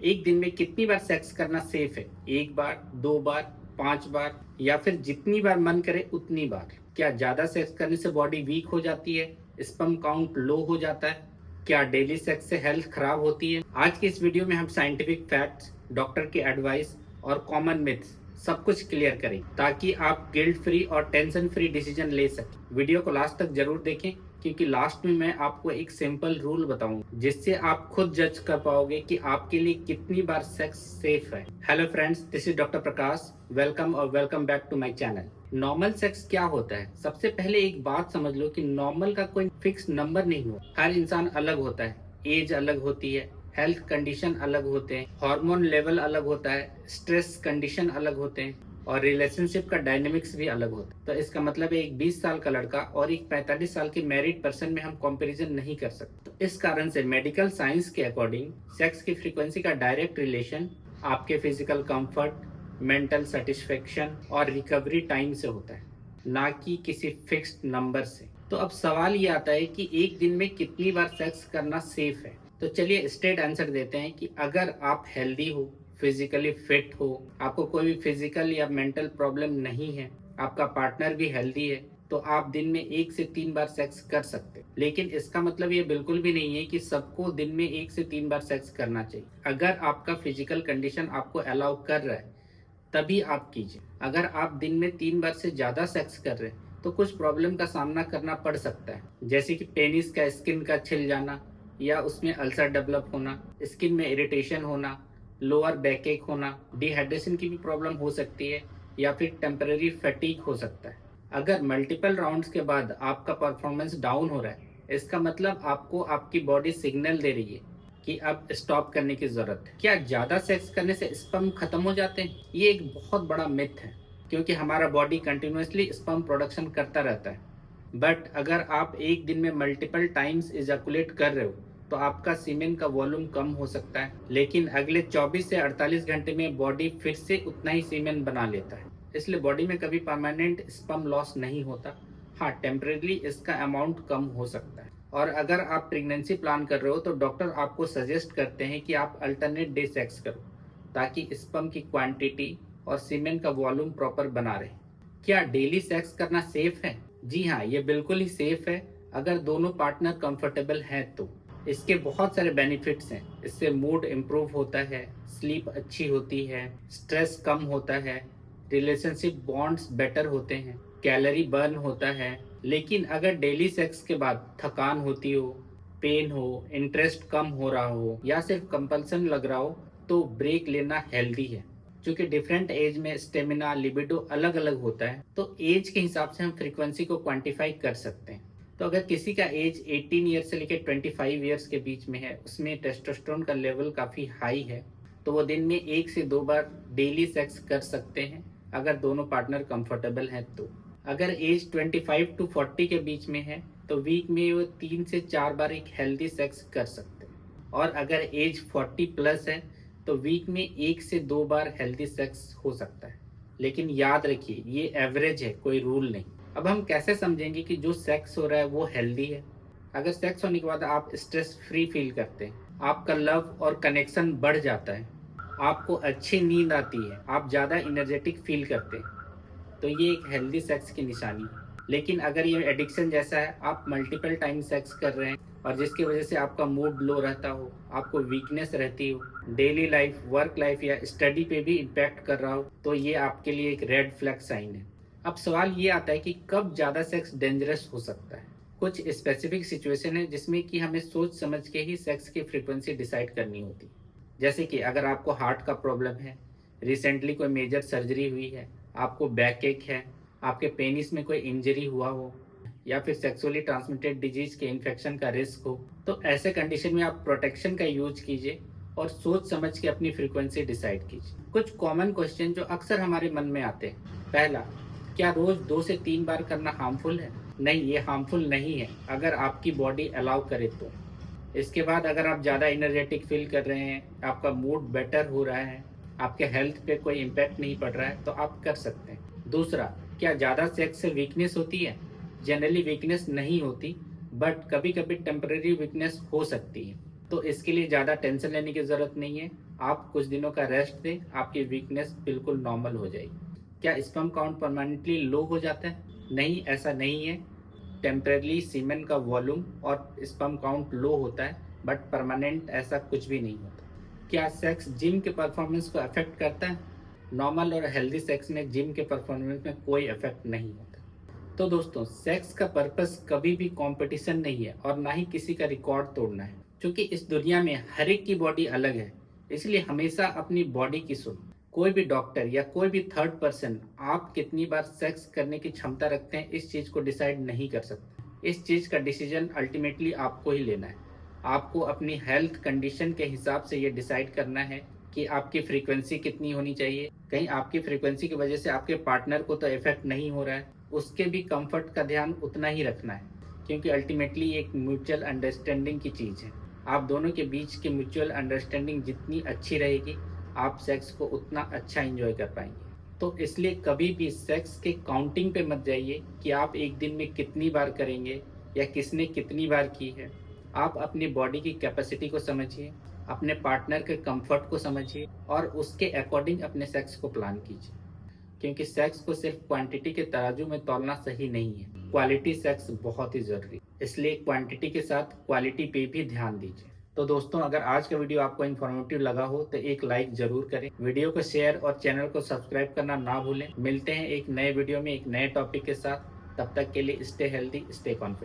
एक दिन में कितनी बार सेक्स करना सेफ है? एक बार, दो बार, 5 बार या फिर जितनी बार मन करे उतनी बार? क्या ज्यादा सेक्स करने से बॉडी वीक हो जाती है, स्पर्म काउंट लो हो जाता है? क्या डेली सेक्स से हेल्थ खराब होती है? आज की इस वीडियो में हम साइंटिफिक फैक्ट्स, डॉक्टर की एडवाइस और कॉमन मिथ्स सब कुछ क्लियर करें ताकि आप गिल्ट फ्री और टेंशन फ्री डिसीजन ले सकें। वीडियो को लास्ट तक जरूर देखें क्योंकि लास्ट में मैं आपको एक सिंपल रूल बताऊंगा जिससे आप खुद जज कर पाओगे कि आपके लिए कितनी बार सेक्स सेफ है। Hello friends, this is doctor Prakash. Welcome और welcome back to my channel. Normal sex क्या होता है? सबसे पहले एक बात समझ लो कि नॉर्मल का कोई फिक्स नंबर नहीं हो। हर इंसान अलग होता है, एज अलग होती है, हेल्थ कंडीशन अलग होते हैं, हार्मोन लेवल अलग होता है, स्ट्रेस कंडीशन अलग होते हैं और रिलेशनशिप का डायनेमिक्स भी अलग होता है। तो इसका मतलब है एक 20 साल का लड़का और एक 45 साल के मैरिड पर्सन में हम कंपैरिजन नहीं कर सकते। तो इस कारण से मेडिकल साइंस के अकॉर्डिंग सेक्स की फ्रीक्वेंसी का डायरेक्ट रिलेशन आपके फिजिकल कंफर्ट, मेंटल सेटिस्फेक्शन और रिकवरी टाइम से होता है, ना कि किसी फिक्स्ड नंबर से। तो अब सवाल ये आता है कि एक दिन में कितनी बार सेक्स करना सेफ है? तो चलिए स्ट्रेट आंसर देते हैं कि अगर आप हेल्दी हो, फिजिकली फिट हो, आपको कोई भी फिजिकल या मेंटल प्रॉब्लम नहीं है, आपका पार्टनर भी हेल्दी है, तो आप दिन में 1 से 3 बार सेक्स कर सकते हैं। लेकिन इसका मतलब ये बिल्कुल भी नहीं है कि सबको दिन में 1 से 3 बार सेक्स करना चाहिए। अगर आपका फिजिकल कंडीशन आपको अलाउ कर रहा है तभी आप कीजिए। अगर आप दिन में 3 बार से ज्यादा सेक्स कर रहे हैं तो कुछ प्रॉब्लम का सामना करना पड़ सकता है, जैसे कि पेनिस का स्किन का छिल जाना या उसमें अल्सर डेवलप होना, स्किन में इरिटेशन होना, लोअर बैक एक होना, डिहाइड्रेशन की भी प्रॉब्लम हो सकती है या फिर टेम्पररी फैटीग हो सकता है। अगर मल्टीपल राउंड्स के बाद आपका परफॉर्मेंस डाउन हो रहा है, इसका मतलब आपको आपकी बॉडी सिग्नल दे रही है कि अब स्टॉप करने की जरूरत है। क्या ज्यादा सेक्स करने से स्पर्म खत्म हो जाते हैं? ये एक बहुत बड़ा मिथ है क्योंकि हमारा बॉडी कंटिन्यूसली स्पर्म प्रोडक्शन करता रहता है। बट अगर आप एक दिन में मल्टीपल टाइम्स इजैकुलेट कर रहे हो तो आपका सीमेन का वॉल्यूम कम हो सकता है, लेकिन अगले 24 से 48 घंटे में बॉडी फिर से उतना ही सीमेन बना लेता है। इसलिए बॉडी में कभी परमानेंट स्पर्म लॉस नहीं होता। हाँ, टेम्परेली इसका अमाउंट कम हो सकता है। और अगर आप प्रेगनेंसी प्लान कर रहे हो तो डॉक्टर आपको सजेस्ट करते हैं कि आप अल्टरनेट डे सेक्स करो ताकि स्पर्म की क्वांटिटी और सीमेन का वॉल्यूम प्रॉपर बना रहे। क्या डेली सेक्स करना सेफ है? जी हाँ, ये बिल्कुल ही सेफ है अगर दोनों पार्टनर कंफर्टेबल हैं तो। इसके बहुत सारे बेनिफिट्स हैं। इससे मूड इम्प्रूव होता है, स्लीप अच्छी होती है, स्ट्रेस कम होता है, रिलेशनशिप बॉन्ड्स बेटर होते हैं, कैलोरी बर्न होता है। लेकिन अगर डेली सेक्स के बाद थकान होती हो, पेन हो, इंटरेस्ट कम हो रहा हो या सिर्फ कंपल्सन लग रहा हो तो ब्रेक लेना हेल्दी है। क्योंकि डिफरेंट एज में स्टेमिना, लिबिडो अलग अलग होता है, तो एज के हिसाब से हम फ्रीक्वेंसी को क्वांटिफाई कर सकते हैं। तो अगर किसी का एज 18 ईयर्स से लेकर 25 ईयर्स के बीच में है, उसमें टेस्टोस्टेरोन का लेवल काफ़ी हाई है, तो वो दिन में 1 से 2 बार डेली सेक्स कर सकते हैं अगर दोनों पार्टनर कंफर्टेबल हैं तो। अगर एज 25 टू 40 के बीच में है तो वीक में वो 3 से 4 बार एक हेल्दी सेक्स कर सकते हैं। और अगर एज 40 प्लस है तो वीक में 1 से 2 बार हेल्दी सेक्स हो सकता है। लेकिन याद रखिए, ये एवरेज है, कोई रूल नहीं। अब हम कैसे समझेंगे कि जो सेक्स हो रहा है वो हेल्दी है? अगर सेक्स होने के बाद आप स्ट्रेस फ्री फील करते हैं, आपका लव और कनेक्शन बढ़ जाता है, आपको अच्छी नींद आती है, आप ज़्यादा इनर्जेटिक फील करते हैं, तो ये एक हेल्दी सेक्स की निशानी है। लेकिन अगर ये एडिक्शन जैसा है, आप मल्टीपल टाइम सेक्स कर रहे हैं और जिसकी वजह से आपका मूड लो रहता हो, आपको वीकनेस रहती हो, डेली लाइफ, वर्क लाइफ या स्टडी पे भी इम्पैक्ट कर रहा हो, तो ये आपके लिए एक रेड फ्लैग साइन है। अब सवाल ये आता है कि कब ज़्यादा सेक्स डेंजरस हो सकता है। कुछ स्पेसिफिक सिचुएशन है जिसमें कि हमें सोच समझ के ही सेक्स की फ्रीक्वेंसी डिसाइड करनी होती है। जैसे कि अगर आपको हार्ट का प्रॉब्लम है, रिसेंटली कोई मेजर सर्जरी हुई है, आपको बैक एक है, आपके पेनिस में कोई इंजरी हुआ हो या फिर सेक्सुअली ट्रांसमिटेड डिजीज के इन्फेक्शन का रिस्क हो, तो ऐसे कंडीशन में आप प्रोटेक्शन का यूज कीजिए और सोच समझ के अपनी फ्रीक्वेंसी डिसाइड कीजिए। कुछ कॉमन क्वेश्चन जो अक्सर हमारे मन में आते हैं। पहला, क्या रोज 2 से 3 बार करना हार्मफुल है? नहीं, ये हार्मफुल नहीं है अगर आपकी बॉडी अलाउ करे तो। इसके बाद अगर आप ज़्यादा एनर्जेटिक फील कर रहे हैं, आपका मूड बेटर हो रहा है, आपके हेल्थ पे कोई इम्पैक्ट नहीं पड़ रहा है, तो आप कर सकते हैं। दूसरा, क्या ज़्यादा सेक्स से वीकनेस होती है? जनरली वीकनेस नहीं होती, बट कभी कभी टेम्परेरी वीकनेस हो सकती है, तो इसके लिए ज़्यादा टेंशन लेने की ज़रूरत नहीं है। आप कुछ दिनों का रेस्ट दें, आपकी वीकनेस बिल्कुल नॉर्मल हो जाएगी। क्या स्पर्म काउंट परमानेंटली लो हो जाता है? नहीं, ऐसा नहीं है। टेम्परेली सीमेन का वॉल्यूम और स्पर्म काउंट लो होता है, बट परमानेंट ऐसा कुछ भी नहीं होता। क्या सेक्स जिम के परफॉर्मेंस को अफेक्ट करता है? नॉर्मल और हेल्दी सेक्स में जिम के परफॉर्मेंस में कोई इफेक्ट नहीं होता। तो दोस्तों, सेक्स का पर्पस कभी भी कंपटीशन नहीं है और ना ही किसी का रिकॉर्ड तोड़ना है, क्योंकि इस दुनिया में हर एक की बॉडी अलग है। इसलिए हमेशा अपनी बॉडी की सुनो। कोई भी डॉक्टर या कोई भी थर्ड पर्सन आप कितनी बार सेक्स करने की क्षमता रखते हैं इस चीज को डिसाइड नहीं कर सकते। इस चीज का डिसीजन अल्टीमेटली आपको ही लेना है। आपको अपनी हेल्थ कंडीशन के हिसाब से ये डिसाइड करना है कि आपकी फ्रीक्वेंसी कितनी होनी चाहिए। कहीं आपकी फ्रीक्वेंसी की वजह से आपके पार्टनर को तो इफेक्ट नहीं हो रहा है, उसके भी कंफर्ट का ध्यान उतना ही रखना है, क्योंकि अल्टीमेटली एक म्यूचुअल अंडरस्टैंडिंग की चीज़ है। आप दोनों के बीच की म्यूचुअल अंडरस्टैंडिंग जितनी अच्छी रहेगी, आप सेक्स को उतना अच्छा एंजॉय कर पाएंगे। तो इसलिए कभी भी सेक्स के काउंटिंग पे मत जाइए कि आप एक दिन में कितनी बार करेंगे या किसने कितनी बार की है। आप अपनी बॉडी की कैपेसिटी को समझिए, अपने पार्टनर के कंफर्ट को समझिए और उसके अकॉर्डिंग अपने सेक्स को प्लान कीजिए, क्योंकि सेक्स को सिर्फ क्वांटिटी के तराजू में तौलना सही नहीं है। क्वालिटी सेक्स बहुत ही जरूरी, इसलिए क्वांटिटी के साथ क्वालिटी पे भी ध्यान दीजिए। तो दोस्तों, अगर आज का वीडियो आपको इन्फॉर्मेटिव लगा हो तो एक लाइक जरूर करें, वीडियो को शेयर और चैनल को सब्सक्राइब करना ना भूलें। मिलते हैं एक नए वीडियो में एक नए टॉपिक के साथ। तब तक के लिए स्टे हेल्दी, स्टे कॉन्फिडेंट।